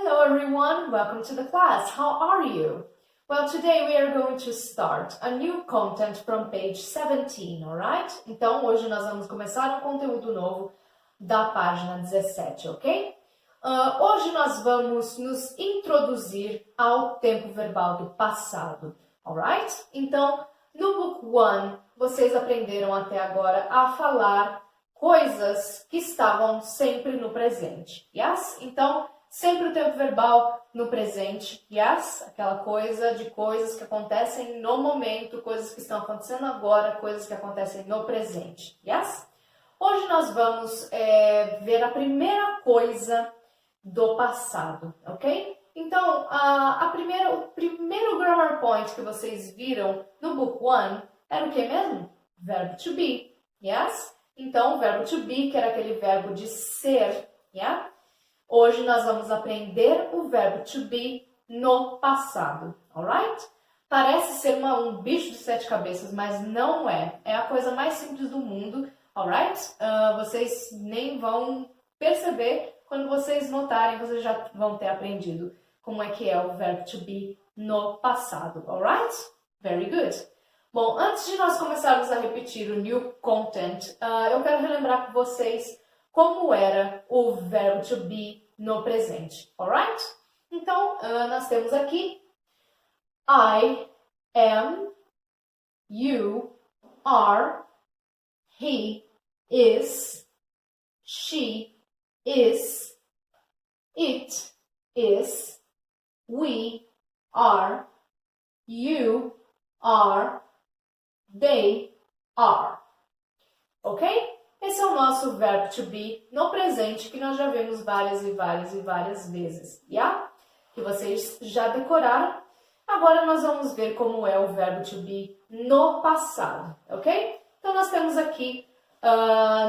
Hello everyone, welcome to the class. How are you? Well, today we are going to start a new content from page 17, alright? Então, hoje nós vamos começar um conteúdo novo da página 17, ok? Hoje nós vamos nos introduzir ao tempo verbal do passado, alright? Então, no Book 1, vocês aprenderam até agora a falar coisas que estavam sempre no presente, yes? Então, sempre o tempo verbal no presente, yes? Aquela coisa de coisas que acontecem no momento, coisas que estão acontecendo agora, coisas que acontecem no presente, yes? Hoje nós vamos ver a primeira coisa do passado, ok? Então, o primeiro grammar point que vocês viram no Book 1 era o que mesmo? Verbo to be, yes? Então, o verbo to be, que era aquele verbo de ser, yeah? Hoje nós vamos aprender o verbo to be no passado, alright? Parece ser um bicho de 7 cabeças, mas não é. É a coisa mais simples do mundo, alright? Vocês nem vão perceber, quando vocês notarem, vocês já vão ter aprendido como é que é o verbo to be no passado, alright? Very good. Bom, antes de nós começarmos a repetir o new content, eu quero relembrar com vocês como era o verbo to be no presente, alright? Então, nós temos aqui I am, you are, he is, she is, it is, we are, you are, they are. Ok? Esse é o nosso verbo to be no presente, que nós já vimos várias e várias vezes, yeah? Que vocês já decoraram. Agora nós vamos ver como é o verbo to be no passado, ok? Então nós temos aqui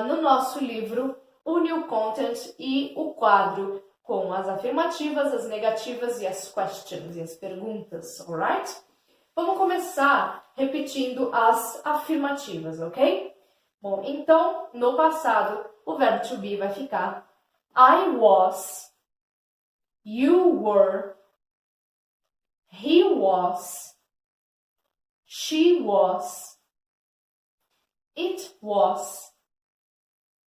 no nosso livro o new content e o quadro com as afirmativas, as negativas e as questions, e as perguntas, alright? Vamos começar repetindo as afirmativas, ok? Bom, então, no passado, o verbo to be vai ficar I was, you were, he was, she was, it was,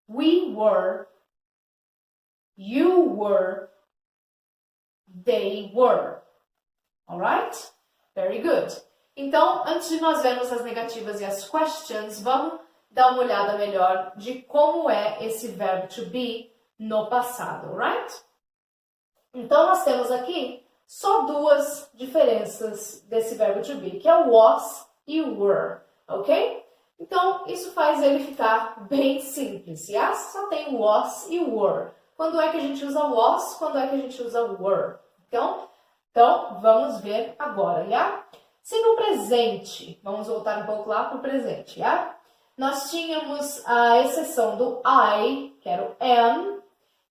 we were, you were, they were. Alright? Very good. Então, antes de nós vermos as negativas e as questions, vamos dar uma olhada melhor de como é esse verbo to be no passado, right? Então, nós temos aqui só duas diferenças desse verbo to be, que é o was e o were, ok? Então, isso faz ele ficar bem simples, yes? Só tem o was e o were. Quando é que a gente usa was? Quando é que a gente usa were? Então vamos ver agora, yeah? Se no presente, vamos voltar um pouco lá para o presente, yeah? Nós tínhamos a exceção do I, que era o am,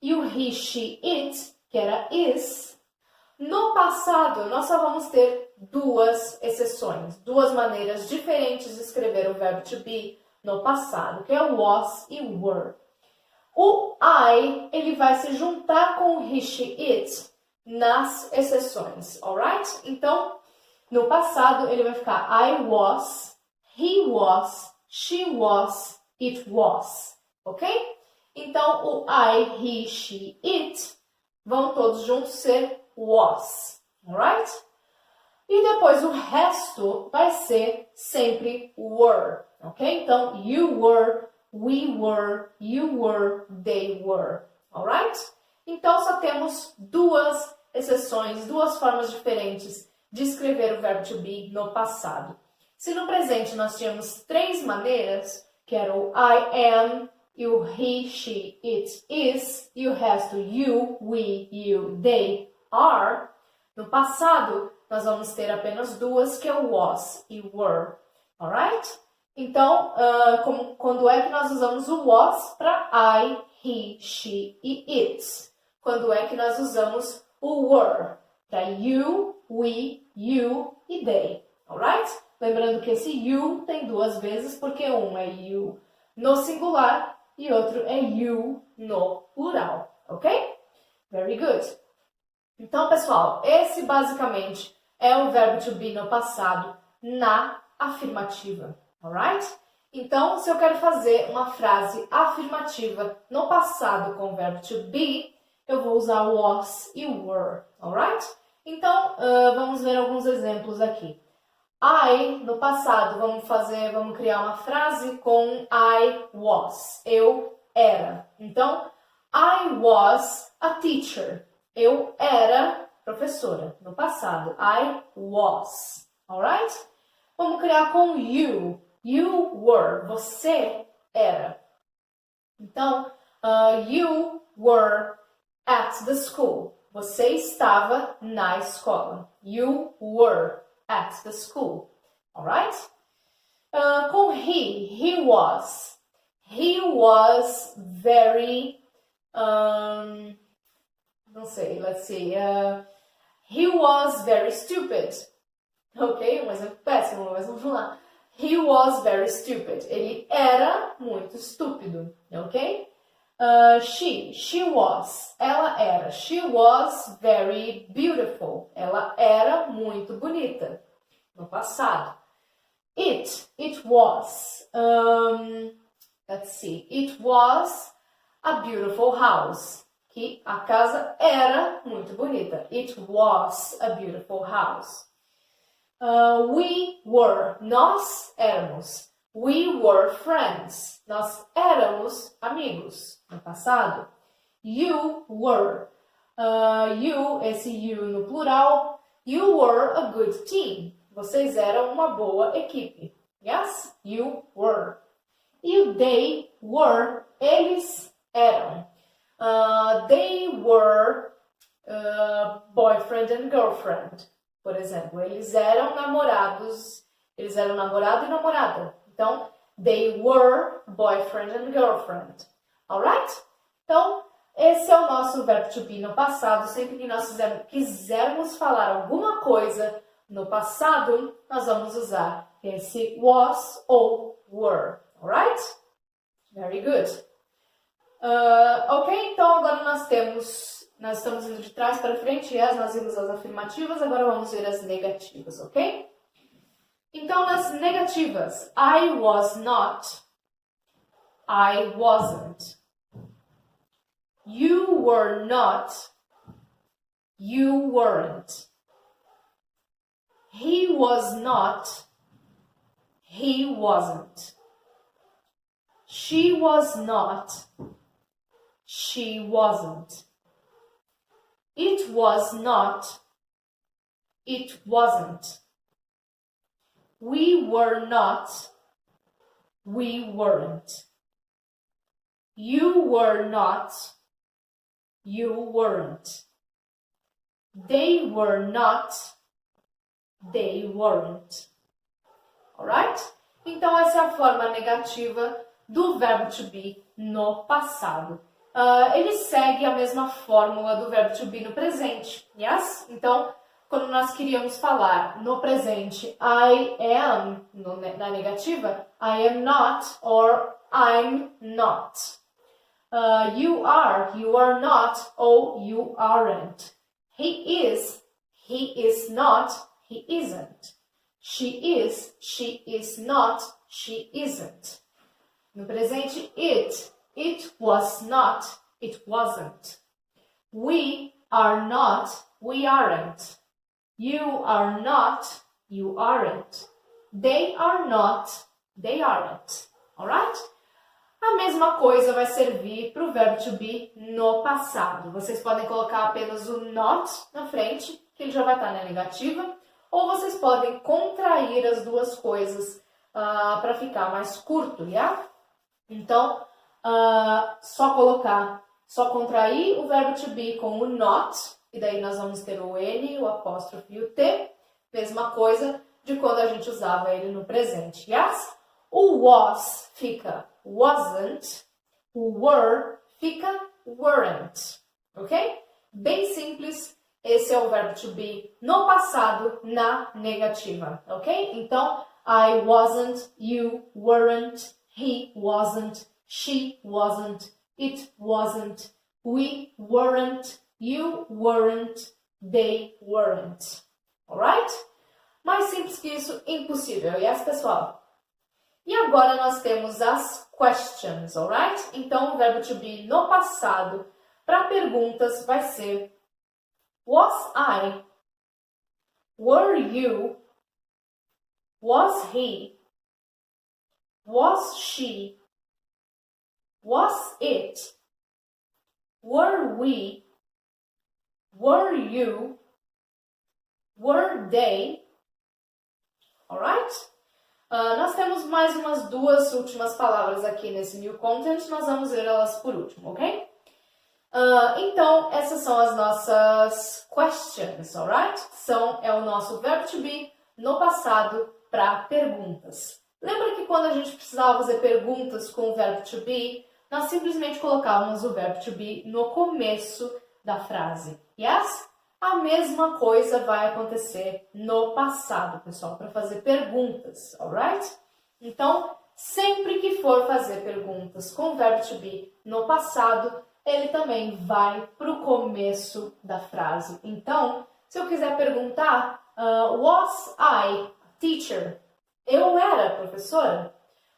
e o he, she, it, que era is. No passado, nós só vamos ter duas exceções, duas maneiras diferentes de escrever o verbo to be no passado, que é o was e o were. O I, ele vai se juntar com o he, she, it nas exceções, alright? Então, no passado, ele vai ficar I was, he was, she was, it was, ok? Então, o I, he, she, it vão todos juntos ser was, alright? E depois o resto vai ser sempre were, ok? Então, you were, we were, you were, they were, alright? Então, só temos duas exceções, duas formas diferentes de escrever o verbo to be no passado. Se no presente nós tínhamos três maneiras, que era o I am, e o he, she, it is, e o resto you, we, you, they are, no passado nós vamos ter apenas duas, que é o was e were, alright? Então, quando é que nós usamos o was para I, he, she e it? Quando é que nós usamos o were para you, we, you e they, alright? Lembrando que esse you tem duas vezes, porque um é you no singular e outro é you no plural, ok? Very good. Então, pessoal, esse basicamente é o verbo to be no passado na afirmativa, alright? Então, se eu quero fazer uma frase afirmativa no passado com o verbo to be, eu vou usar was e were, alright? Então, vamos ver alguns exemplos aqui. I, no passado, vamos criar uma frase com I was, eu era. Então, I was a teacher. Eu era professora, no passado. I was, alright? Vamos criar com you. You were, você era. Então, you were at the school. Você estava na escola. You were at the school, alright? Com he was. He was very, não sei, let's see. He was very stupid. Ok? Um exemplo péssimo, mas vamos lá. He was very stupid. Ele era muito estúpido, ok? She was. Ela era. She was very beautiful. Ela era muito bonita. No passado. It was. Let's see. It was a beautiful house. Que a casa era muito bonita. It was a beautiful house. We were. Nós éramos. We were friends. Nós éramos amigos no passado. You were. Esse you no plural. You were a good team. Vocês eram uma boa equipe. Yes? You were. E they were. Eles eram. They were boyfriend and girlfriend. Por exemplo, eles eram namorados. Eles eram namorado e namorada. Então, they were boyfriend and girlfriend. Alright? Então, esse é o nosso verbo to be no passado. Sempre que nós quisermos falar alguma coisa no passado, nós vamos usar esse was ou were. Alright? Very good. Ok, então agora nós estamos indo de trás para frente. Nós vimos as afirmativas, agora vamos ver as negativas, ok? Então, nas negativas, I was not, I wasn't. You were not, you weren't. He was not, he wasn't. She was not, she wasn't. It was not, it wasn't. We were not, we weren't. You were not, you weren't. They were not, they weren't. Alright? Então, essa é a forma negativa do verbo to be no passado. Ele segue a mesma fórmula do verbo to be no presente. Yes? Então, quando nós queríamos falar no presente I am, na negativa, I am not or I'm not. You are not, ou you aren't. He is not, he isn't. She is not, she isn't. No presente, it was not, it wasn't. We are not, we aren't. You are not, you aren't. They are not, they aren't. Alright? A mesma coisa vai servir para o verbo to be no passado. Vocês podem colocar apenas o not na frente, que ele já vai estar na negativa, ou vocês podem contrair as duas coisas para ficar mais curto, yeah? Então, só contrair o verbo to be com o not, e daí nós vamos ter o N, o apóstrofe e o T. Mesma coisa de quando a gente usava ele no presente, yes? O was fica wasn't, o were fica weren't, ok? Bem simples, esse é o verbo to be no passado, na negativa, ok? Então, I wasn't, you weren't, he wasn't, she wasn't, it wasn't, we weren't, you weren't, they weren't. Alright? Mais simples que isso, impossível. Yes, pessoal? E agora nós temos as questions, alright? Então, o verbo to be no passado, para perguntas, vai ser was I? Were you? Was he? Was she? Was it? Were we? Were you? Were they? Alright? Nós temos mais umas duas últimas palavras aqui nesse new content, nós vamos ver elas por último, ok? Então, essas são as nossas questions, alright? É o nosso verbo to be no passado para perguntas. Lembra que quando a gente precisava fazer perguntas com o verbo to be, nós simplesmente colocávamos o verbo to be no começo da frase. Yes? A mesma coisa vai acontecer no passado, pessoal, para fazer perguntas, alright? Então, sempre que for fazer perguntas com o verbo to be no passado, ele também vai para o começo da frase. Então, se eu quiser perguntar, was I a teacher? Eu era professora?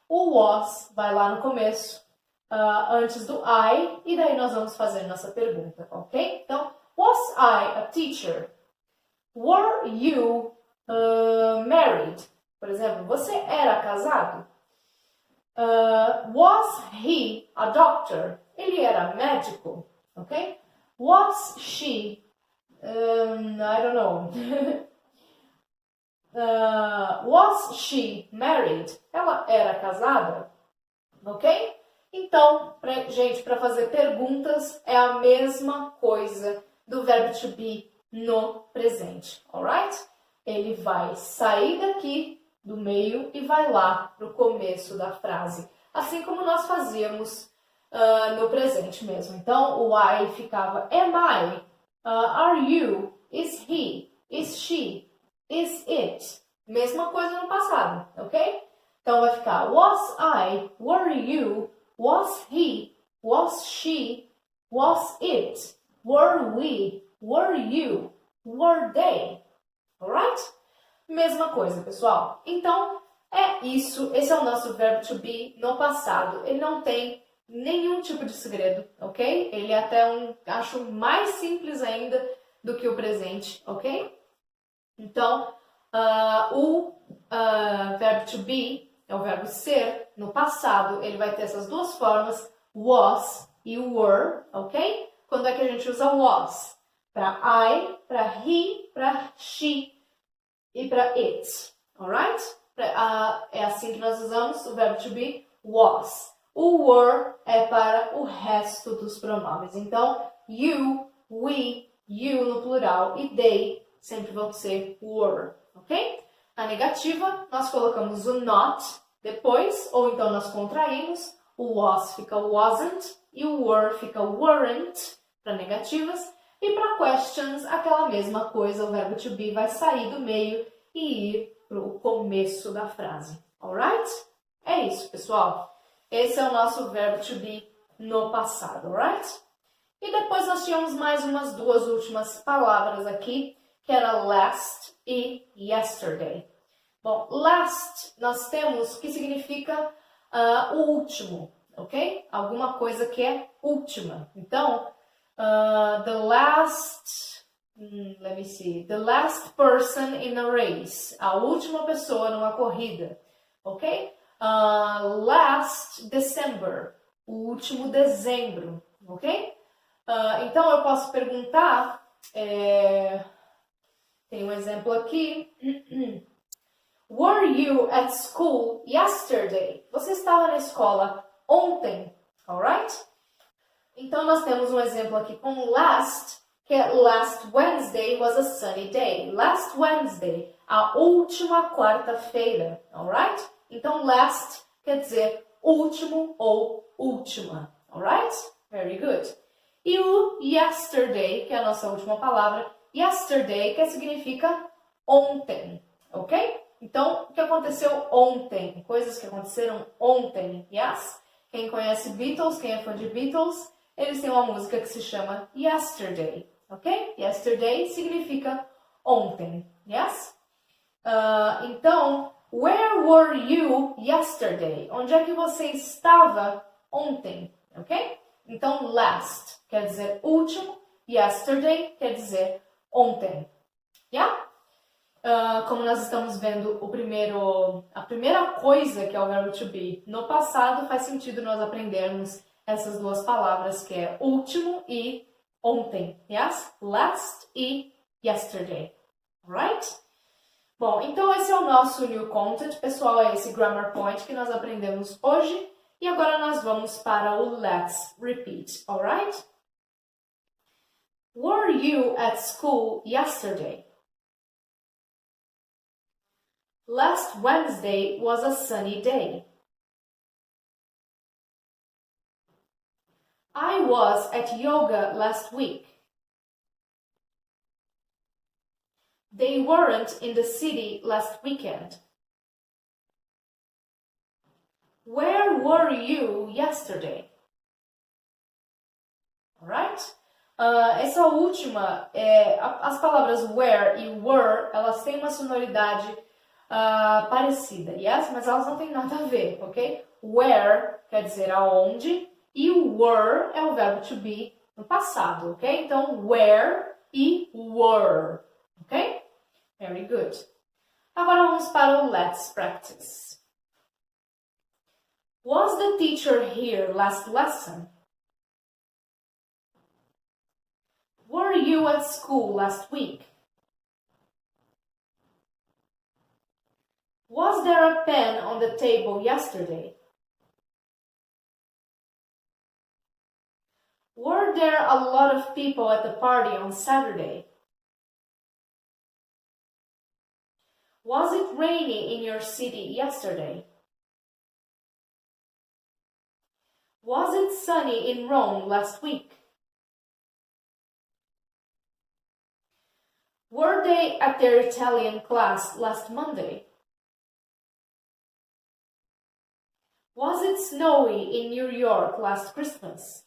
O was vai lá no começo, antes do I, e daí nós vamos fazer nossa pergunta, ok? Então, was I a teacher? Were you married? Por exemplo, você era casado? Was he a doctor? Ele era médico, ok? Was she? I don't know. Was she married? Ela era casada, ok? Então, gente, para fazer perguntas é a mesma coisa do verbo to be no presente, alright? Ele vai sair daqui do meio e vai lá para o começo da frase, assim como nós fazíamos no presente mesmo. Então, o I ficava am I, are you, is he, is she, is it. Mesma coisa no passado, ok? Então, vai ficar was I, were you, was he, was she, was it, were we, were you, were they. Alright? Mesma coisa, pessoal. Então, é isso. Esse é o nosso verbo to be no passado. Ele não tem nenhum tipo de segredo, ok? Ele é até acho mais simples ainda do que o presente, ok? Então, o verbo to be é o verbo ser no passado. Ele vai ter essas duas formas, was e were, ok? Quando é que a gente usa was? Para I, para he, para she e para it, alright? É assim que nós usamos o verbo to be was. O were é para o resto dos pronomes. Então, you, we, you no plural e they sempre vão ser were, ok? Na negativa, nós colocamos o not depois, ou então nós contraímos. O was fica wasn't e o were fica weren't para negativas. E para questions, aquela mesma coisa, o verbo to be vai sair do meio e ir para o começo da frase. Alright? É isso, pessoal. Esse é o nosso verbo to be no passado, alright? E depois nós tínhamos mais umas duas últimas palavras aqui, que era last e yesterday. Bom, last nós temos que significa o último, ok? Alguma coisa que é última. Então, the last person in a race. A última pessoa numa corrida, ok? Last December. O último dezembro, ok? Então, eu posso perguntar... tem um exemplo aqui. Were you at school yesterday? Você estava na escola ontem, alright? Então, nós temos um exemplo aqui com last, que é last Wednesday was a sunny day. Last Wednesday, a última quarta-feira, alright? Então, last quer dizer último ou última, alright? Very good. E o yesterday, que é a nossa última palavra, yesterday, que significa ontem, ok? Então, o que aconteceu ontem? Coisas que aconteceram ontem, yes? Quem conhece Beatles, quem é fã de Beatles, eles têm uma música que se chama Yesterday, ok? Yesterday significa ontem, yes? Então, where were you yesterday? Onde é que você estava ontem, ok? Então, last quer dizer último, yesterday quer dizer ontem, yeah? Como nós estamos vendo a primeira coisa que é o verbo to be no passado, faz sentido nós aprendermos essas duas palavras que é último e ontem, yes? Last e yesterday, alright? Bom, então esse é o nosso new content, pessoal, é esse grammar point que nós aprendemos hoje e agora nós vamos para o let's repeat, alright? Were you at school yesterday? Last Wednesday was a sunny day. I was at yoga last week. They weren't in the city last weekend. Where were you yesterday? Alright? Essa última, as palavras where e were, elas têm uma sonoridade parecida, yes? Mas elas não têm nada a ver, ok? Where quer dizer aonde e were é o verbo to be no passado, ok? Então, where e were, ok? Very good. Agora vamos para o let's practice. Was the teacher here last lesson? Were you at school last week? Was there a pen on the table yesterday? Were there a lot of people at the party on Saturday? Was it rainy in your city yesterday? Was it sunny in Rome last week? Were they at their Italian class last Monday? Was it snowy in New York last Christmas?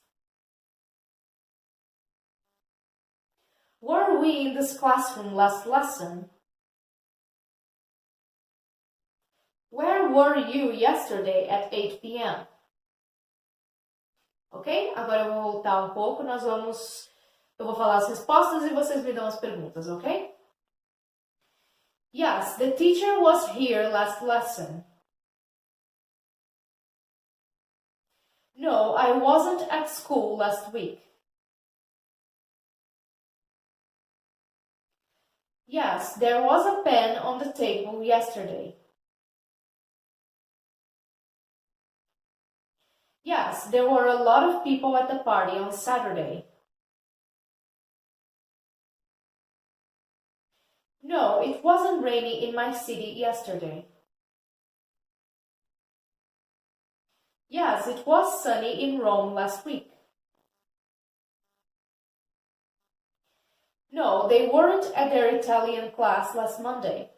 Were we in this classroom last lesson? Where were you yesterday at 8 p.m.? Ok? Agora eu vou voltar um pouco, eu vou falar as respostas e vocês me dão as perguntas, ok? Yes, the teacher was here last lesson. No, I wasn't at school last week. Yes, there was a pen on the table yesterday. Yes, there were a lot of people at the party on Saturday. No, it wasn't rainy in my city yesterday. Yes, it was sunny in Rome last week. No, they weren't at their Italian class last Monday.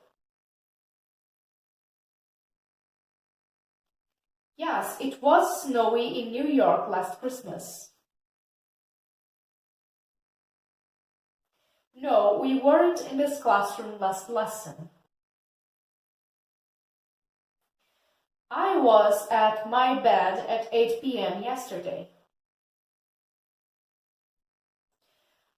Yes, it was snowy in New York last Christmas. No, we weren't in this classroom last lesson. I was at my bed at 8 p.m. yesterday.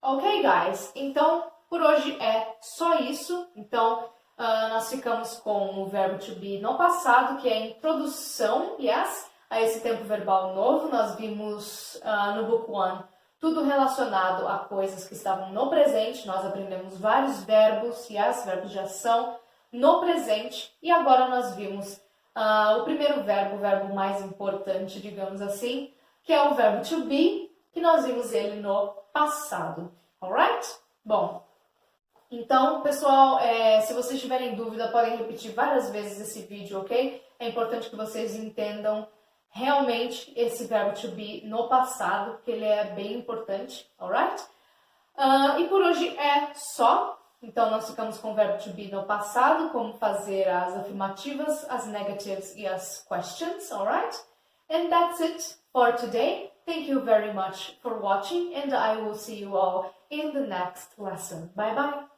Ok, guys? Então, por hoje é só isso. Então, nós ficamos com o verbo to be no passado, que é a introdução, yes, a esse tempo verbal novo. Nós vimos no Book 1 tudo relacionado a coisas que estavam no presente. Nós aprendemos vários verbos, yes, verbos de ação no presente. E agora nós vimos o primeiro verbo, o verbo mais importante, digamos assim, que é o verbo to be, que nós vimos ele no passado. Alright? Bom, então, pessoal, se vocês tiverem dúvida, podem repetir várias vezes esse vídeo, ok? É importante que vocês entendam realmente esse verbo to be no passado, porque ele é bem importante, alright? E por hoje é só. Então, nós ficamos com o verbo to be no passado, como fazer as afirmativas, as negatives e as questions, alright? And that's it for today. Thank you very much for watching, and I will see you all in the next lesson. Bye bye!